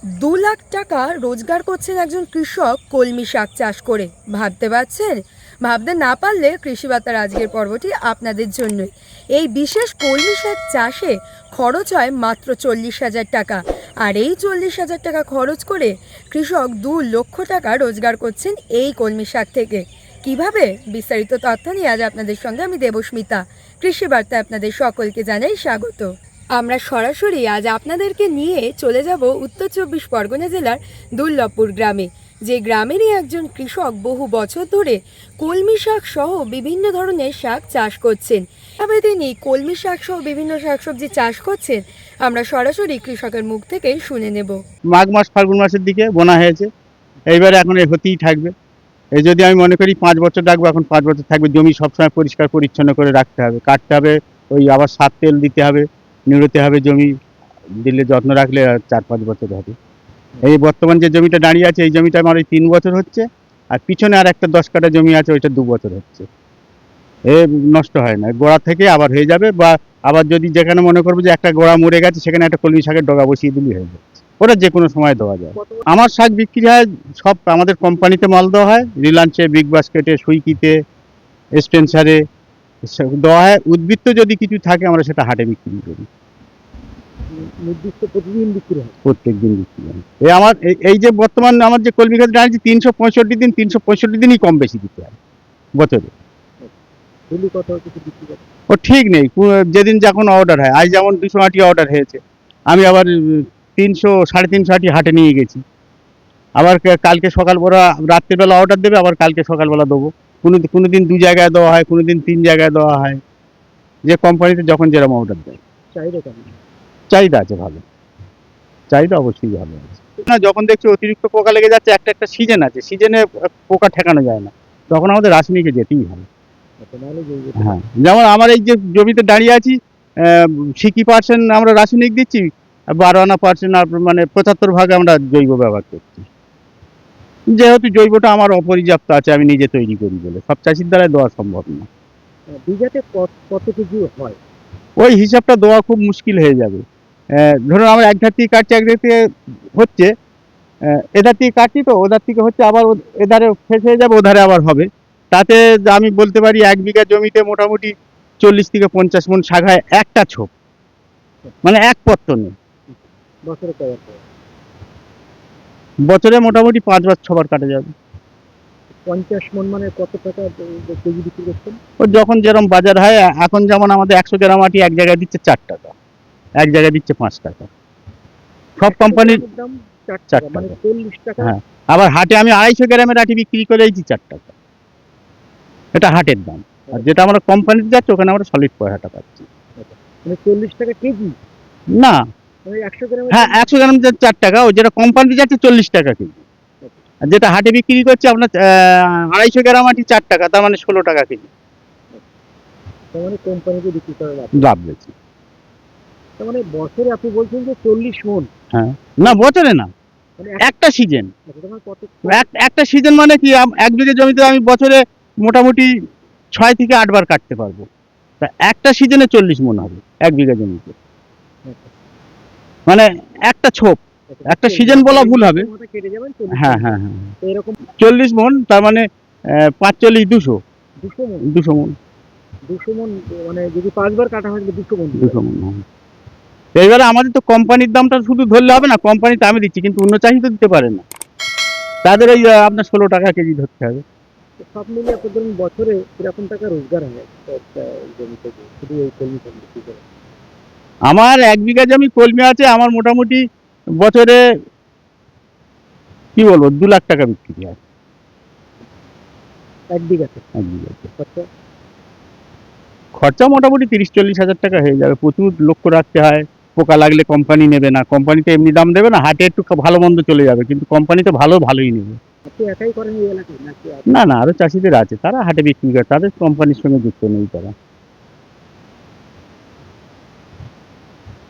2 লাখ টাকা রোজগার করছেন একজন কৃষক কলমি শাক চাষ করে। ভাবতে পারছেন? ভাবতে না পারলে কৃষি বার্তার আজকের পর্বটি আপনাদের জন্যই। এই বিশেষ কলমি শাক চাষে খরচ হয় মাত্র 40,000 টাকা। আর এই 40,000 টাকা খরচ করে কৃষক 2 লক্ষ টাকা রোজগার করছেন এই কলমি শাক থেকে। কিভাবে? বিস্তারিত তথ্য নিয়ে আজ আপনাদের সঙ্গে আমি দেবস্মিতা। কৃষি বার্তায় আপনাদের সকলকে জানাই স্বাগত। আমরা সরাসরি আজ আপনাদেরকে নিয়ে চলে যাব উত্তর 24 পরগনা জেলার দুর্লভপুর গ্রামে, যে গ্রামেরই একজন কৃষক বহু বছর ধরে কলমি শাক সহ বিভিন্ন ধরনের শাক চাষ করছেন। তবে তিনি কলমি শাক সহ বিভিন্ন শাকসবজি চাষ করছেন। আমরা সরাসরি কৃষকের মুখ থেকে শুনে নেব। মাঘ মাস ফাল্গুন মাসের দিকে বোনা হয়েছে, এইবারে এখন হতেই থাকবে। এই যদি আমি মনে করি 5 বছর রাখবো, এখন 5 বছর থাকবে। জমি সবসময় পরিষ্কার পরিচ্ছন্ন করে রাখতে হবে, কাটতে হবে, ওই আবার সার তেল দিতে হবে, নিড়তে হবে। জমি দিলে যত্ন রাখলে 4-5 বছর হবে। এই বর্তমান যে জমিটা দাঁড়িয়ে আছে, এই জমিটা আমার ওই 3 বছর হচ্ছে, আর পিছনে আর একটা 10 কাঠা জমি আছে, ওইটা 2 বছর হচ্ছে। এ নষ্ট হয় না, গোড়া থেকে আবার হয়ে যাবে। বা আবার যদি যেখানে মনে করবো যে একটা গোড়া মরে গেছে, সেখানে একটা কলমি শাকের ডগা বসিয়ে দিলেই হয়ে যাবে। ওটা যে কোনো সময় দেওয়া যায়। আমার শাক বিক্রি হয় সব আমাদের কোম্পানিতে মাল দেওয়া হয়, রিলায়েন্সে, বিগ বাস্কেটে, সুইকিতে, স্পেন্সারে দেওয়া হয়। উদ্বৃত্ত যদি কিছু থাকে আমরা সেটা হাটে বিক্রি করি। নির্দিষ্ট প্রতিদিন বিক্রি হয়? প্রত্যেক দিন বিক্রি হয়। এই আমার এই যে বর্তমান আমার যে কলমি গাছ দাঁড়িয়েছে 365 দিন, 365 দিনই কম বেশি দিতে হয় বছরে। ডেলি কত কিছু বিক্রি করে? ও ঠিক নেই, যেদিন যখন অর্ডার হয়। আজ যেমন 200 আটি অর্ডার হয়েছে, আমি আবার 300 350 আটি হাটে নিয়ে গেছি। আবার কালকে সকালবেলা, রাত্রিবেলা অর্ডার দেবে, আবার কালকে সকালবেলা দেবো। কোনো দিন 2 জায়গায় দেওয়া হয়, কোনো দিন 3 জায়গায় দেওয়া হয়, যে কোম্পানিতে যখন যেরকম অর্ডার দেয়। চাহিদা কেমন? চাহিদা আছে ভালো, চাহিদা অবশ্যই ভালো আছে। না, যখন দেখছি অতিরিক্ত পোকা লেগে যাচ্ছে, একটা সিজন আছে, সিজনে পোকা ঠেকানো যায় না, তখন আমাদের রাসায়নিকে যেতেই হয়। নাহলে জৈব। হ্যাঁ, যেমন আমার এই যে জমিতে দাঁড়িয়ে আছি, 60% আমরা রাসায়নিক দিচ্ছি, 12% মানে 75% আমরা জৈব ব্যবহার করছি। যেহেতু জৈবটা আমার অপর্যাপ্ত আছে, আমি নিজে তৈরি করি বলে সব চাষির দ্বারা দেওয়া সম্ভব না। বিঘাতে কত কেজি হয়? ওই হিসাবটা দেওয়া খুব মুশকিল হয়ে যাবে। ধরুন আমরা এক ধার থেকে কাটছি, এক ধার থেকে হচ্ছে, এধার থেকে কাটছি তো ওধার থেকে হচ্ছে, আবার এধারে শেষ হয়ে যাবে, ওধারে আবার হবে। তাতে আমি বলতে পারি 1 বিঘা জমিতে মোটামুটি 40 থেকে 50 মণ শাক হয় একটা ছোপ, মানে এক পত্তনে। বছরে কয়বার হয়? বছরে মোটামুটি 5-6 বার কাটা যাবে। 50 মণ মানে কত টাকা কেজি বিক্রি করছেন? ও যখন যেরকম বাজার হয়, এখন যেমন আমাদের 100 গ্রাম আটি এক জায়গায় দিচ্ছে 4 টাকা, এক জায়গায় দিচ্ছে 5 টাকা। সব কোম্পানির দাম 4 4 টাকা, মানে টাকা। 40 টাকা। হ্যাঁ, আবার হাটে আমি 250 গ্রামের আটি বিক্রি করে দিচ্ছি 4 টাকা। এটা হাটের দাম। আর যেটা আমরা কোম্পানিতে যাচ্ছে, ওখানে আমরা সলিড পয়সাটা পাচ্ছি। মানে 40 টাকা কেজি? না, মানে 100 গ্রাম? হ্যাঁ, 100 গ্রাম 4 টাকা, ও যেটা কোম্পানিতে যাচ্ছে 40 টাকা কেজি। আর যেটা হাটে বিক্রি করছে আপনার 250 গ্রাম আটি 4 টাকা, তার মানে 16 টাকা কেজি তার মানে কোম্পানিতে বিক্রি করে লাভ বেশি। তার মানে বছরে আপনি বলছেন যে 40 মণ? হ্যাঁ, না বছরে না, মানে একটা সিজন। কত? একটা সিজন মানে কি, 1 বিঘা জমিতে আমি বছরে মোটামুটি 6 থেকে 8 বার কাটতে পারবো। তা একটা সিজনে 40 মণ হবে 1 বিঘা জমিতে, মানে একটা ছোপ। একটা সিজন বলা ভুল হবে। কেটে যাবেন। হ্যাঁ হ্যাঁ হ্যাঁ, এরকম 40 মণ, তার মানে 45 200 200 মণ। 200 মণ। 200 মণ মানে যদি 5 বার কাটা হয় 200 মণ। 200 মণ। এইবারে আমাদের তো কোম্পানির দামটা শুধু ধরলে হবে না, কোম্পানিতে আমি দিচ্ছি, কিন্তু অন্য চাষি তো দিতে পারে না, তাদের ওই আপনার 16 টাকা কেজি ধরতে হবে। সব মিলিয়ে আপনার ধরুন বছরে কিরকম টাকা রোজগার হয় একটা জমি থেকে, শুধু এই কলমি শাক বিক্রি করে? আমার 1 বিঘা জমি কলমি আছে, আমার মোটামুটি বছরে কি বলবো 2 লাখ টাকা বিক্রি হয় 1 বিঘাতে? 1 বিঘাতে। খরচা? খরচা মোটামুটি 30-40 হাজার টাকা হয়ে যাবে। প্রচুর লক্ষ্য রাখতে হয়, পোকা লাগলে কোম্পানি নেবে না, কোম্পানিতে এমনি দাম দেবে না, হাটে একটু ভালো মন্দ চলে যাবে, কিন্তু কোম্পানিতে ভালোই নেবে। আপনি একাই করেন এই এলাকায় নাকি? না না, আরো চাষিদের আছে, তারা হাটে বিক্রি করে, তাদের কোম্পানির সঙ্গে যুক্ত নেই তারা।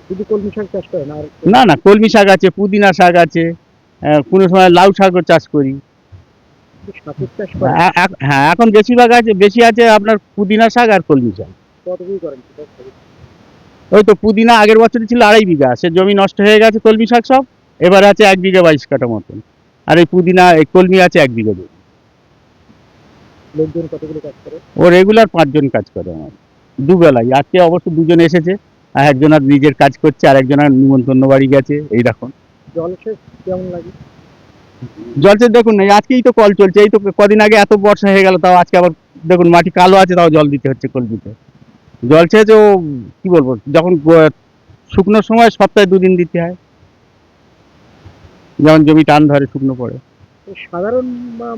শুধু কলমি শাক চাষ করেন? আর না না, কলমি শাক আছে, পুদিনা শাক আছে, কোনো সময় লাউ শাকও চাষ করি। শাকের চাষ করেন? হ্যাঁ, এখন বেশিরভাগ আছে, বেশি আছে আপনার পুদিনা শাক আর কলমি শাক। কত কি করেন? ওই তো পুদিনা আগের বছরই ছিল 2.5 বিঘা, সে জমি নষ্ট হয়ে গেছে, কলমি শাক সব এবার আছে 1 বিঘা 22 কাঠা মতন। আর এই পুদিনা এই কলমি আছে 1 বিঘা জমি। লোকজন কতগুলো কাজ করে? ও রেগুলার 5 জন কাজ করে আমার, দুবেলাই। আজকে অবশ্য 2 জন এসেছে, আর একজন আর নিজের কাজ করছে, আর একজন আর নিমন্ত্রণ বাড়ি গেছে। এইরকম জলসেচ কেমন লাগে? জলসেচ দেখুন না, আজকেই তো কল চলছে। এই তো কদিন আগে এত বর্ষা হয়ে গেল, তাও আজকে আবার দেখুন মাটি কালো আছে, তাও জল দিতে হচ্ছে কলমিতে। জলসেচ ও কি বলবো, যখন শুকনোর সময় সপ্তাহে 2 দিন দিতে হয়, যখন জমি টান ধরে শুকনো পড়ে। তো সাধারণ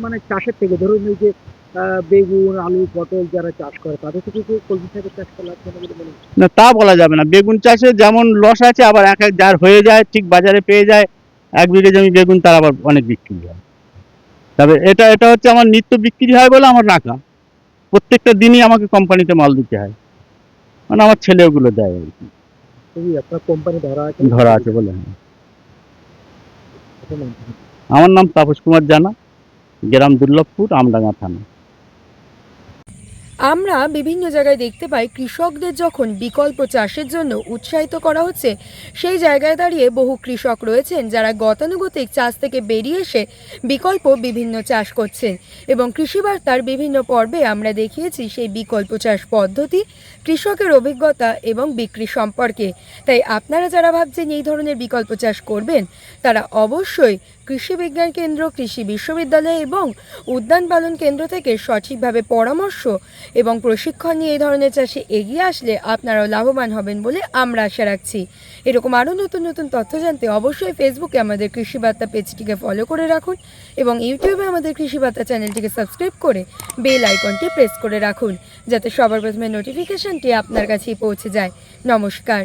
মানে চাষের থেকে ধরুন এই যে বেগুন, আলু, পটল যারা চাষ করে তাদের থেকে কি কলমি শাকের চাষটা লাভজনক বলে মনে হচ্ছে? না, তা বলা যাবে না। বেগুন চাষে যেমন লস আছে, আবার এক এক যার হয়ে যায়, ঠিক বাজারে পেয়ে যায় 1 বিঘে জমি বেগুন, তার আবার অনেক বিক্রি হয়। তবে এটা এটা হচ্ছে আমার নিত্য বিক্রি হয় বলে আমার রাখা। প্রত্যেকটা দিনই আমাকে কোম্পানিতে মাল দিতে হয়, মানে আমার ছেলে ওগুলো দেয় আর কি। এই আপনার কোম্পানি ধরা আছে? ধরা আছে বলে। হ্যাঁ। আপনার নাম কি? আমার নাম তাপস কুমার জানা, গ্রাম দুর্লভপুর, আমডাঙ্গা থানা। আমরা বিভিন্ন জায়গায় দেখতে পাই কৃষকদের যখন বিকল্প চাষের জন্য উৎসাহিত করা হচ্ছে, সেই জায়গায় দাঁড়িয়ে বহু কৃষক রয়েছেন যারা গতানুগতিক চাষ থেকে বেরিয়ে এসে বিকল্প বিভিন্ন চাষ করছেন। এবং কৃষিবার্তার বিভিন্ন পর্বে আমরা দেখিয়েছি সেই বিকল্প চাষ পদ্ধতি, কৃষকের অভিজ্ঞতা এবং বিক্রি সম্পর্কে। তাই আপনারা যারা ভাবছেন এই ধরনের বিকল্প চাষ করবেন, তারা অবশ্যই কৃষি বিজ্ঞান কেন্দ্র, কৃষি বিশ্ববিদ্যালয় এবং উদ্যান পালন কেন্দ্র থেকে সঠিকভাবে পরামর্শ এবং প্রশিক্ষণ নিয়ে এই ধরনের চাষে এগিয়ে আসলে আপনারাও লাভবান হবেন বলে আমরা আশা রাখছি। এরকম আরও নতুন নতুন তথ্য জানতে অবশ্যই ফেসবুকে আমাদের কৃষিবার্তা পেজটিকে ফলো করে রাখুন এবং ইউটিউবে আমাদের কৃষিবার্তা চ্যানেলটিকে সাবস্ক্রাইব করে বেল আইকনটি প্রেস করে রাখুন, যাতে সবার প্রথমে নোটিফিকেশনটি আপনার কাছেই পৌঁছে যায়। নমস্কার।